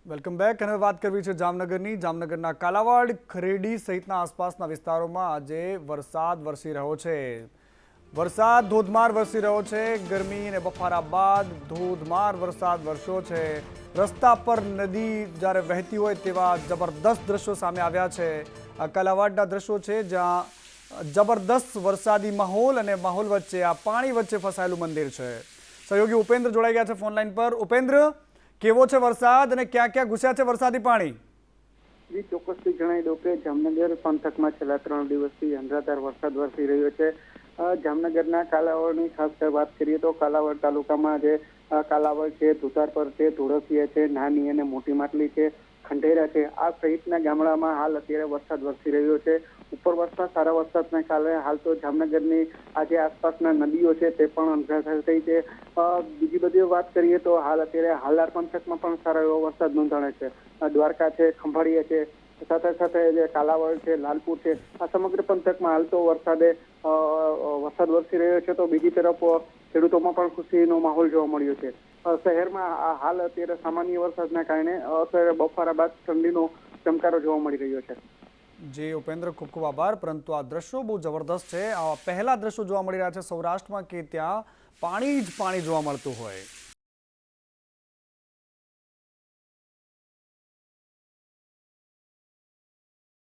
Welcome back અને વાત કરવી છે જામનગરના કાલાવાડ ખરેડી સહિતના આસપાસના વિસ્તારોમાં આજે વરસાદ વરસી રહ્યો છે। વરસાદ ધોધમાર વરસી રહ્યો છે। ગરમી અને બફારા બાદ ધોધમાર વરસાદ વરસ્યો છે। રસ્તા પર નદી જ્યારે વહેતી હોય તેવા જબરદસ્ત દ્રશ્યો સામે આવ્યા છે। આ કાલાવાડના દ્રશ્યો છે જ્યાં જબરદસ્ત વરસાદી માહોલ અને માહોલ વચ્ચે આ પાણી વચ્ચે ફસાયેલું મંદિર છે। સહયોગી ઉપેન્દ્ર જોડાઈ ગયા છે ફોનલાઈન પર। ઉપેન્દ્ર, કેવો છે વરસાદ અને ક્યાં ક્યાં ઘૂસ્યા છે વરસાદી પાણી? જી, ચોક્કસથી જણાવી દઉં કે જામનગર પંથકમાં છેલ્લા 3 દિવસથી અનરાધાર વરસાદ વરસી રહ્યો છે। જામનગરના કાલાવાડની ખાસ વાત કરીએ તો કાલાવાડ તાલુકામાં જે કાલાવાડ છે, ધુતારપર છે, ધોળકિયા છે, નાની અને મોટી માટલી છે, ખંડેરા છે, આ સહિતના ગામડામાં હાલ અત્યારે વરસાદ વરસી રહ્યો છે। ઉપરવાસના સારા વરસાદના કારણે હાલ તો જામનગરની આજે આસપાસના નદીઓ છે તે પણ અનરાધાર થઈ છે। બીજી બધી વાત કરીએ તો હાલ અત્યારે હાલાર પંથકમાં પણ સારો એવો વરસાદ નોંધાયો છે। દ્વારકા છે, ખંભાળિયા છે, સાથે સાથે જે કાલાવાડ છે, લાલપુર છે, આ સમગ્ર પંથકમાં હાલ તો વરસાદ વરસી રહ્યો છે। તો બીજી તરફ ખેડૂતોમાં પણ ખુશીનો માહોલ જોવા મળ્યો છે। શહેરમાં હાલ અત્યારે સામાન્ય વરસાદના કારણે અત્યારે બફારા બાદ ઠંડીનો ચમકારો જોવા મળી રહ્યો છે। જી ઉપેન્દ્ર, ખૂબ ખૂબ આભાર। પરંતુ આ દ્રશ્યો બહુ જબરદસ્ત છે। આ પહેલા દ્રશ્યો જોવા મળી રહ્યા છે સૌરાષ્ટ્રમાં કે ત્યાં પાણી જ પાણી જોવા મળતું હોય।